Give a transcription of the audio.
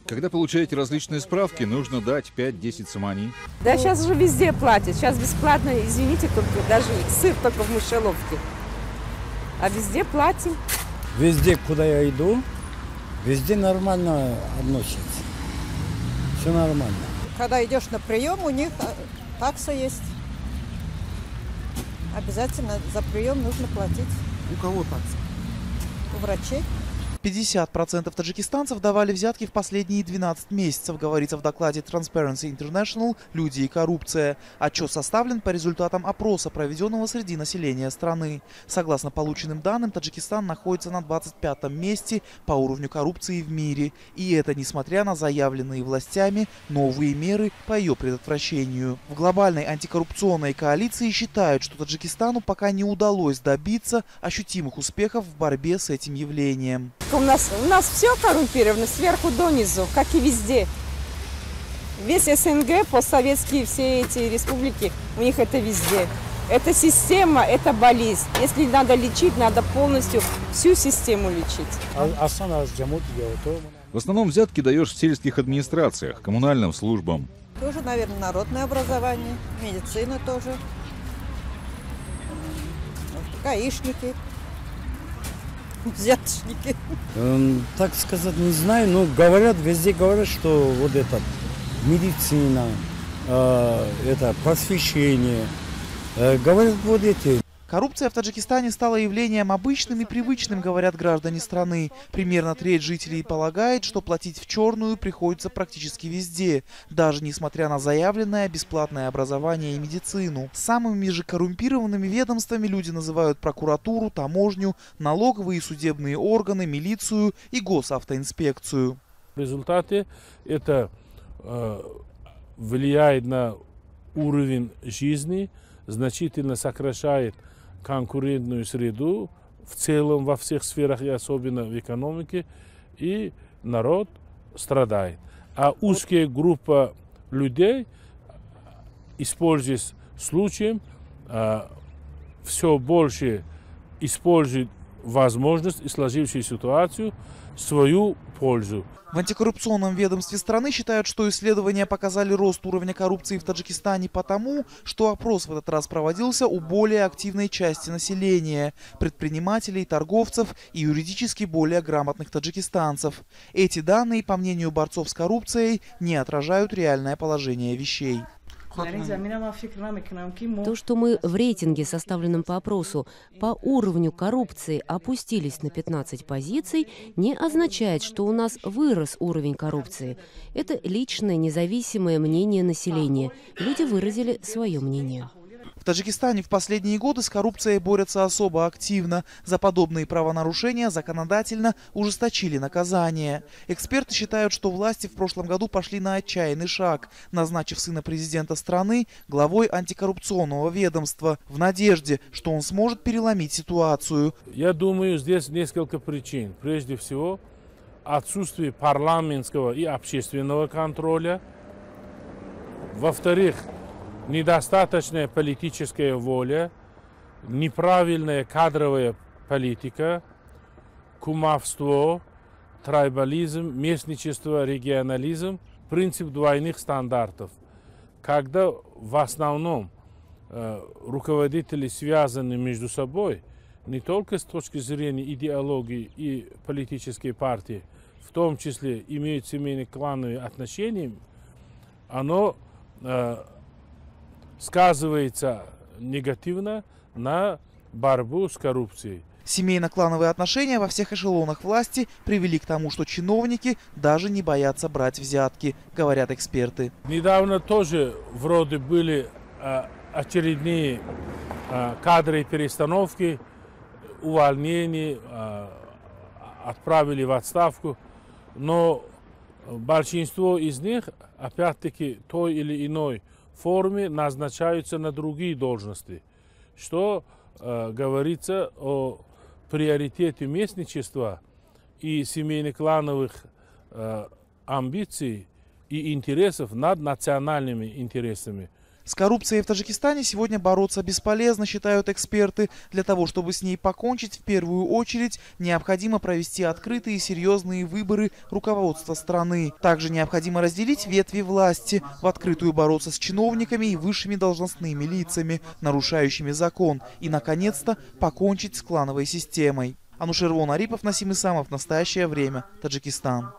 Когда получаете различные справки, нужно дать 5-10 самани. Да сейчас же везде платят. Сейчас бесплатно, извините, только даже сыр только в мышеловке. А везде платим. Везде, куда я иду, везде нормально относятся. Все нормально. Когда идешь на прием, у них такса есть. Обязательно за прием нужно платить. У кого такса? У врачей. 50% таджикистанцев давали взятки в последние 12 месяцев, говорится в докладе Transparency International «Люди и коррупция». Отчет составлен по результатам опроса, проведенного среди населения страны. Согласно полученным данным, Таджикистан находится на 25-м месте по уровню коррупции в мире. И это несмотря на заявленные властями новые меры по ее предотвращению. В глобальной антикоррупционной коалиции считают, что Таджикистану пока не удалось добиться ощутимых успехов в борьбе с этим явлением. У нас все коррумпировано сверху донизу, как и везде. Весь СНГ, постсоветские все эти республики, у них это везде. Это система, это болезнь. Если надо лечить, надо полностью всю систему лечить. В основном взятки даешь в сельских администрациях, коммунальным службам. Тоже, наверное, народное образование, медицина тоже. Гаишники. Взяточники. Так сказать, не знаю, но говорят, везде говорят, что вот это медицина, это просвещение, говорят вот эти. Коррупция в Таджикистане стала явлением обычным и привычным, говорят граждане страны. Примерно треть жителей полагает, что платить в черную приходится практически везде, даже несмотря на заявленное бесплатное образование и медицину. Самыми же коррумпированными ведомствами люди называют прокуратуру, таможню, налоговые и судебные органы, милицию и госавтоинспекцию. В результате это влияет на уровень жизни, значительно сокращает конкурентную среду в целом во всех сферах и особенно в экономике, и народ страдает. А узкая группа людей, используясь случаем, все больше использует возможность и сложившуюся ситуацию в свою пользу. В антикоррупционном ведомстве страны считают, что исследования показали рост уровня коррупции в Таджикистане потому, что опрос в этот раз проводился у более активной части населения – предпринимателей, торговцев и юридически более грамотных таджикистанцев. Эти данные, по мнению борцов с коррупцией, не отражают реальное положение вещей. То, что мы в рейтинге, составленном по опросу, по уровню коррупции опустились на 15 позиций, не означает, что у нас вырос уровень коррупции. Это личное независимое мнение населения. Люди выразили свое мнение. В Таджикистане в последние годы с коррупцией борются особо активно. За подобные правонарушения законодательно ужесточили наказание. Эксперты считают, что власти в прошлом году пошли на отчаянный шаг, назначив сына президента страны главой антикоррупционного ведомства, в надежде, что он сможет переломить ситуацию. Я думаю, здесь несколько причин. Прежде всего, отсутствие парламентского и общественного контроля. Во-вторых, недостаточная политическая воля, неправильная кадровая политика, кумовство, трайбализм, местничество, регионализм, принцип двойных стандартов. Когда в основном руководители связаны между собой, не только с точки зрения идеологии и политической партии, в том числе имеют семейно-клановые отношения, оно сказывается негативно на борьбу с коррупцией. Семейно-клановые отношения во всех эшелонах власти привели к тому, что чиновники даже не боятся брать взятки, говорят эксперты. Недавно тоже вроде были очередные кадры перестановки, увольнения, отправили в отставку, но большинство из них опять-таки той или иной форме назначаются на другие должности, что говорится о приоритете местничества и семейно-клановых амбиций и интересов над национальными интересами. С коррупцией в Таджикистане сегодня бороться бесполезно, считают эксперты. Для того, чтобы с ней покончить, в первую очередь необходимо провести открытые и серьезные выборы руководства страны. Также необходимо разделить ветви власти, в открытую бороться с чиновниками и высшими должностными лицами, нарушающими закон, и, наконец-то, покончить с клановой системой. Анушервон Арипов, Насим Исамов. Настоящее время. Таджикистан.